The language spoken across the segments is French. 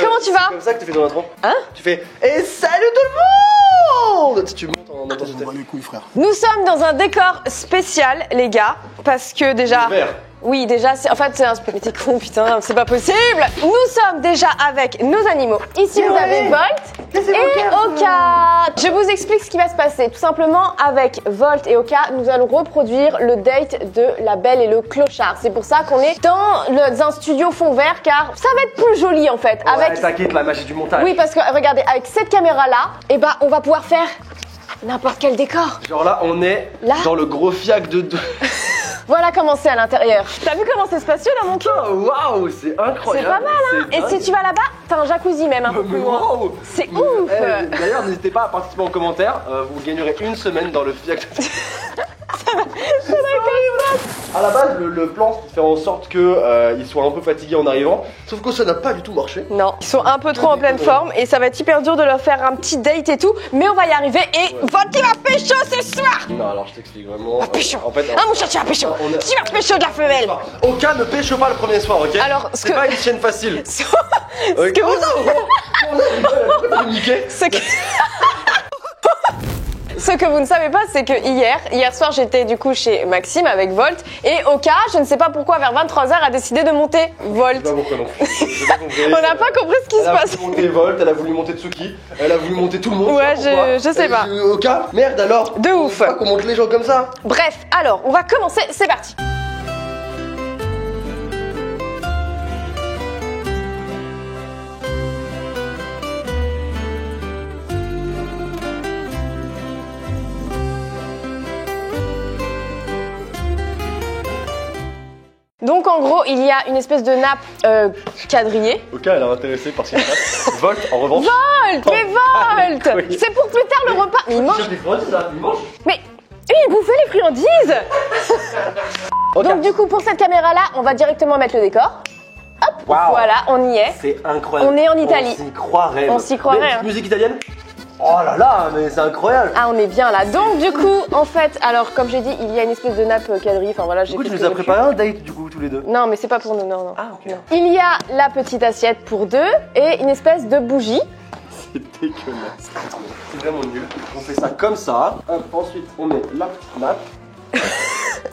comment tu vas? C'est comme ça que tu fais ton intro. Hein? Tu fais et salut tout le monde. Tu montes en intensité. Les couilles, frère. Nous sommes dans un décor spécial, les gars, parce que déjà... Vert. Oui, déjà, en fait, c'est un... Mais t'es con, putain, c'est pas possible. Nous sommes déjà avec nos animaux. Ici, vous avez Volt et Oka. Je vous explique ce qui va se passer. Tout simplement, avec Volt et Oka, nous allons reproduire le date de La Belle et le Clochard. C'est pour ça qu'on est dans un studio fond vert, car ça va être plus joli, en fait. Ouais, t'inquiète, la magie du montage. Oui, parce que, regardez, avec cette caméra-là, eh ben, on va pouvoir faire n'importe quel décor. Genre là, on est Là dans le gros fiac de deux. Voilà comment c'est à l'intérieur. T'as vu comment c'est spacieux dans mon cul? Waouh, c'est incroyable. C'est pas mal, hein. Et si tu vas là-bas, t'as un jacuzzi même un peu plus loin. Wow. C'est ouf. D'ailleurs, n'hésitez pas à participer en commentaire. Vous gagnerez une semaine dans le fiac. À la base, le plan c'est de faire en sorte que ils soient un peu fatigués en arrivant. Sauf que ça n'a pas du tout marché. Non, ils sont un peu trop en pleine forme et ça va être hyper dur de leur faire un petit date et tout. Mais on va y arriver et Volt qui va pécho ce soir. Non, alors je t'explique vraiment. Pécho. En fait, Ah mon chat, tu vas pécho. Tu vas pécho de la femelle. Aucun ne pêche pas le premier soir, ok? Alors, c'est pas une chaîne facile. Ce que Ce que vous ne savez pas, c'est que hier soir, j'étais du coup chez Maxime avec Volt et Oka, je ne sais pas pourquoi, vers 23h, a décidé de monter Volt. Je sais pas pourquoi non plus. J'ai pas compris. On n'a pas compris ce qui se passe. Elle a voulu monter Volt, elle a voulu monter Tsuki, elle a voulu monter tout le monde. Ouais, je sais pas. Oka, merde alors. De ouf. Pas qu'on monte les gens comme ça. Bref, alors, on va commencer, c'est parti. Donc en gros, il y a une espèce de nappe quadrillée. Oka, elle est intéressée par ce qui se passe. Volt, en revanche. Volt, mais Volt. Oui. C'est pour plus tard le repas. Mais il mange. Cherche des friandises, là, il mange. Mais il bouffait les friandises. Oka. Donc du coup, pour cette caméra-là, on va directement mettre le décor. Hop, Wow. voilà, on y est. C'est incroyable. On est en Italie. On s'y croirait. On s'y croirait, Mais, hein. musique italienne. Oh là là, mais c'est incroyable. Ah, on est bien là. Donc du coup, en fait, alors comme j'ai dit, il y a une espèce de nappe quadrille. Enfin voilà, j'ai. Du coup, tu fait nous as ce que préparé un date du coup tous les deux. Non, mais c'est pas pour nous, non, non. Ah, ok. Non. Il y a la petite assiette pour deux et une espèce de bougie. C'est dégueulasse. C'est vraiment nul. On fait ça comme ça. Hop, ensuite, on met la petite nappe.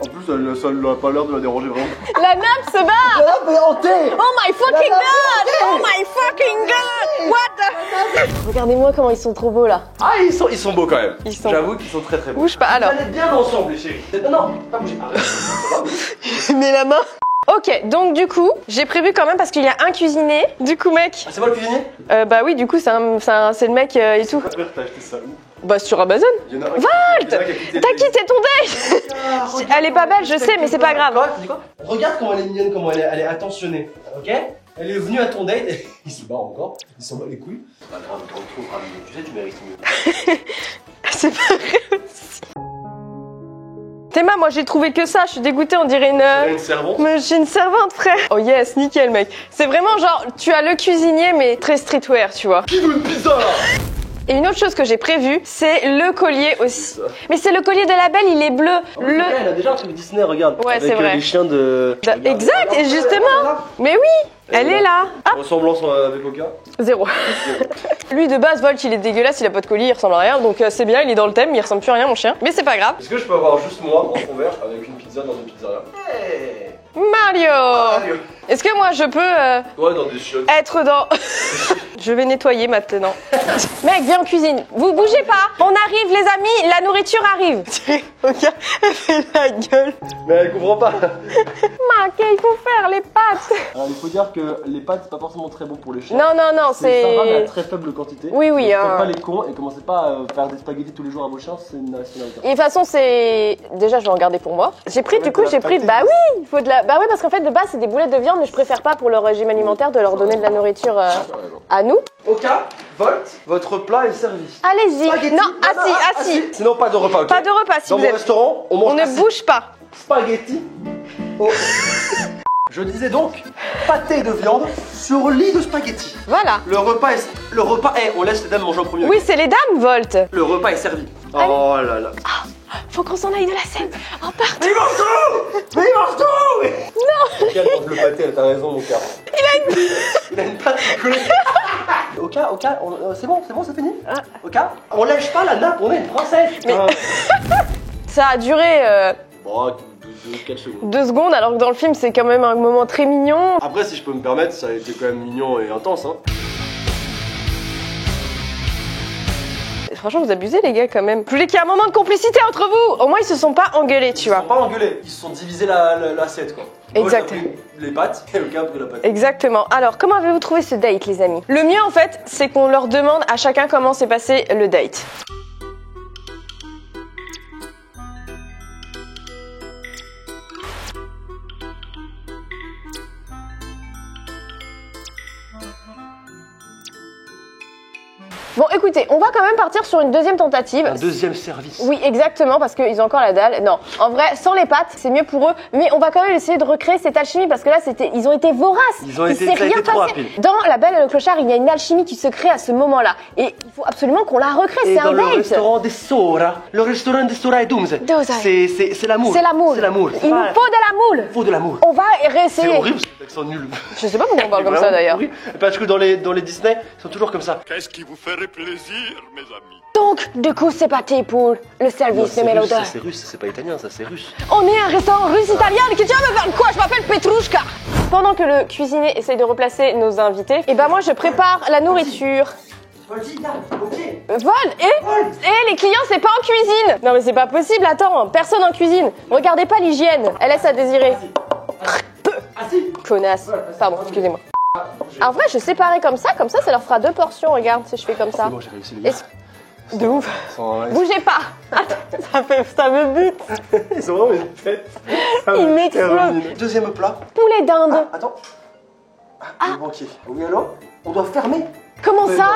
En plus, ça n'a pas l'air de la déranger vraiment. La nappe se bat. La nappe est hantée. Oh my fucking god! Oh my fucking god! What the... Regardez-moi comment ils sont trop beaux là. Ah, ils sont beaux quand même. Ils sont- J'avoue qu'ils sont très très beaux. Bouge pas alors. Vous allez bien ensemble, les chéris. Non, pas bouger. Mets la main. Ok, donc du coup, j'ai prévu quand même parce qu'il y a un cuisinier. Du coup, mec. Ah, c'est moi le cuisinier? Bah oui, du coup, c'est le mec et tout. Frère, t'as acheté ça où? Bah sur Amazon. Il y en a un Volt! il y en a un qui a quitté le T'as pays. quitté ton date. Elle est pas belle, je sais, mais c'est pas grave. Quoi? Tu dis quoi? Regarde comment elle est mignonne, comment elle est attentionnée. Ok? Elle est venue à ton date et il se barre encore. Il s'en bat les couilles. Pas grave, tu retrouveras mieux. Tu sais, tu mérites mieux. C'est pas vrai aussi. Théma, moi j'ai trouvé que ça, je suis dégoûtée, on dirait Une servante. Mais j'ai une servante, frère. Oh yes, nickel, mec. C'est vraiment genre, tu as le cuisinier, mais très streetwear, tu vois. Qui veut une pizza là? Et une autre chose que j'ai prévue, c'est le collier aussi. Mais c'est le collier de la Belle, il est bleu. Elle a déjà un truc Disney, regarde. Ouais, avec c'est vrai. les chiens de. Exact, et justement. Mais oui, elle est là. Ah, Ressemblance avec Oka. zéro. Lui de base, Volt, il est dégueulasse, il a pas de collier, il ressemble à rien. Donc c'est bien, il est dans le thème, il ressemble plus à rien, mon chien. Mais c'est pas grave. Est-ce que je peux avoir juste moi en fond vert avec une pizza dans une pizzeria? Hey. Mario. Est-ce que moi je peux Ouais, dans des chiottes. être dans... Je vais nettoyer maintenant. Mec, viens en cuisine. Vous bougez pas. On arrive, les amis. La nourriture arrive. Regarde, elle fait la gueule. Mais elle comprend pas. Mac, il faut faire les pâtes. Alors, il faut dire que les pâtes, c'est pas forcément très bon pour les chiens. Non, non, non, Ça va, mais à c'est... très faible quantité. Oui, oui, Donc, hein. faites pas les cons et commencez pas à faire des spaghettis tous les jours à vos chiens, c'est une Et de toute façon, c'est... Déjà, je vais en garder pour moi. J'ai pris, Ouais, du coup, de la j'ai pris... pâtée. Bah oui, il faut de la... Bah oui, parce qu'en fait, de base, c'est des boulettes de viande, mais je préfère pas pour leur régime alimentaire de leur donner de la nourriture à nous. Oka, Volt, votre plat est servi. Allez-y. Spaghetti. Non, assis. Sinon, pas de repas, ok? Pas de repas, si Dans vous mon êtes... restaurant, on mange On ne assis. bouge pas. Spaghetti. Oh. Je disais donc, pâté de viande sur lit de spaghetti. Voilà. Le repas, on laisse les dames manger en premier. Oui, c'est les dames, Volt. Le repas est servi. Oh là là. Faut qu'on s'en aille de la scène. Oh, partout. Mais il mange tout. Mais il mange tout. Non. Regarde, mange le pâté, t'as raison, mon cœur. Il a Il a une patte collée. Oka, c'est bon, c'est fini. Oka, on lèche pas la nappe, on est une princesse. Mais... Ça a duré... Bon, 4 secondes. 2 secondes, alors que dans le film, c'est quand même un moment très mignon. Après, si je peux me permettre, ça a été quand même mignon et intense, hein. Franchement, vous abusez, les gars, quand même. Je voulais qu'il y ait un moment de complicité entre vous. Au moins, ils se sont pas engueulés, tu vois. Ils se sont pas engueulés, ils se sont divisés l'assiette, quoi. Exactement. Moi, j'ai pris les pâtes et Oka a pris la pâte. Exactement. Alors, comment avez-vous trouvé ce date, les amis? Le mieux, en fait, c'est qu'on leur demande à chacun comment s'est passé le date. Bon, écoutez, on va quand même partir sur une deuxième tentative. Un deuxième service. Oui, exactement, parce qu'ils ont encore la dalle. Non, en vrai, sans les pâtes, c'est mieux pour eux. Mais on va quand même essayer de recréer cette alchimie, parce que là, ils ont été voraces. Ça a été trop rapide. Dans La Belle et le Clochard, il y a une alchimie qui se crée à ce moment-là. Et il faut absolument qu'on la recrée, c'est un date. Le restaurant des Sora, le restaurant des Sora et Doomsday. C'est l'amour. C'est l'amour. C'est l'amour. Il nous faut de l'amour. Il faut de l'amour. On va réessayer. C'est horrible, cet accent nul. Je sais pas pourquoi on parle comme ça, d'ailleurs. Parce que dans les Disney, ils sont toujours comme ça. Qu'est-ce qui vous ferait plaisir, mes amis? Donc, du coup, c'est parti pour le service de Mélodie. C'est russe, c'est pas italien, ça, c'est russe. On est un restaurant russe-italien qui tient à me faire quoi? Je m'appelle Petrouchka. Pendant que le cuisinier essaye de replacer nos invités, et ben moi je prépare la nourriture. Vol et les clients c'est pas en cuisine. Non mais c'est pas possible, attends, personne en cuisine. Regardez pas l'hygiène, elle laisse à désirer. Connasse. Pardon, excusez-moi. En vrai je séparais comme ça ça leur fera 2 portions, regarde si je fais comme ça. C'est bon, j'ai réussi les gars. De ouf. Bougez pas. Attends, ça me bute. Ils ont vraiment une tête. Il m'explose. Deuxième plat. Poulet d'Inde. Attends. Le banquier. Oui, allô? On doit fermer. Comment ça?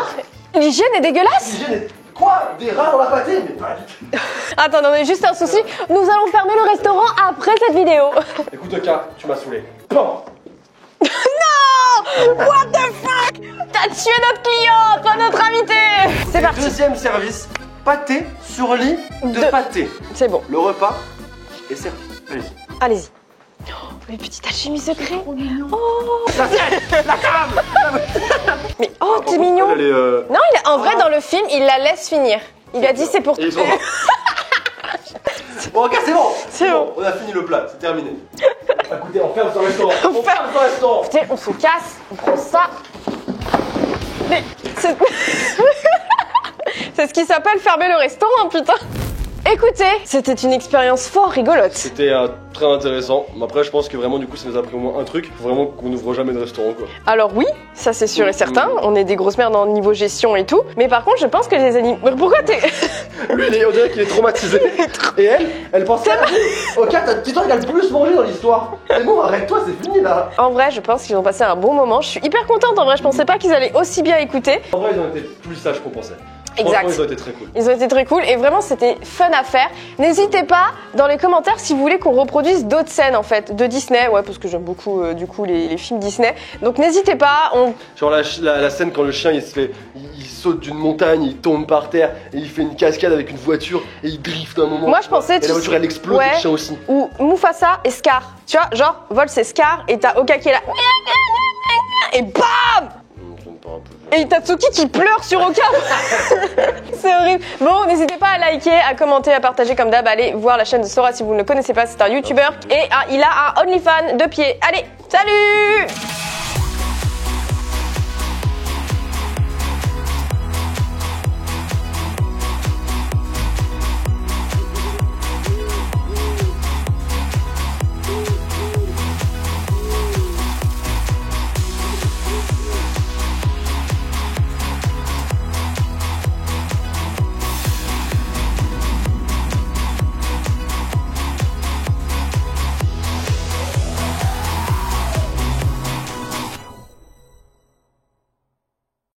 L'hygiène est dégueulasse. L'hygiène est... Quoi? Des rats dans la pâtée? Mais pas du tout. Attends, on a juste un souci. Nous allons fermer le restaurant après cette vidéo. Écoute, Oka, tu m'as saoulé. Bon. Non! What the fuck? T'as tué notre client, toi notre invité. C'est parti. Deuxième service. Pâté sur lit de pâté. C'est bon. Le repas est servi. Allez-y. Allez-y. Oh, une petite alchimie secrète. Oh. La cam. Mais oh, t'es mignon. Non, en vrai, dans le film, il la laisse finir. Il a dit c'est pour toi. Bon, ok, c'est bon. C'est bon. On a fini le plat, c'est terminé. Écoutez, on ferme ce restaurant. On ferme ce restaurant. Écoutez, on se casse, on prend ça. Mais c'est... c'est ce qui s'appelle fermer le restaurant, putain. Écoutez, c'était une expérience fort rigolote. C'était très intéressant. Mais après, je pense que vraiment, du coup, ça nous a appris au moins un truc. Faut vraiment qu'on n'ouvre jamais de restaurant, quoi. Alors oui, ça c'est sûr et certain. On est des grosses merdes en niveau gestion et tout. Mais par contre, je pense que les animaux... Pourquoi t'es... Lui, on dirait qu'il est traumatisé. Et elle pensait... Ok, dis-toi qu'il a le plus mangé dans l'histoire. C'est bon, arrête-toi, c'est fini, là. En vrai, je pense qu'ils ont passé un bon moment. Je suis hyper contente. En vrai, je pensais pas qu'ils allaient aussi bien écouter. En vrai, ils ont été plus sages qu'on pensait. Exact. Franchement, ils ont été très cool. Ils ont été très cool et vraiment c'était fun à faire. N'hésitez pas dans les commentaires si vous voulez qu'on reproduise d'autres scènes en fait de Disney, ouais parce que j'aime beaucoup du coup les films Disney. Donc n'hésitez pas. Genre la scène quand le chien il saute d'une montagne, il tombe par terre et il fait une cascade avec une voiture et il drift d'un moment. Moi je pensais et la voiture elle explose et le chien aussi. Ou Mufasa et Scar. Tu vois genre Vol c'est Scar et t'as Oka qui est là et bam. Et Tatsuki qui pleure sur Oka. C'est horrible. Bon, n'hésitez pas à liker, à commenter, à partager comme d'hab. Allez voir la chaîne de Sora si vous ne le connaissez pas. C'est un YouTuber et il a un OnlyFans de pied. Allez, salut!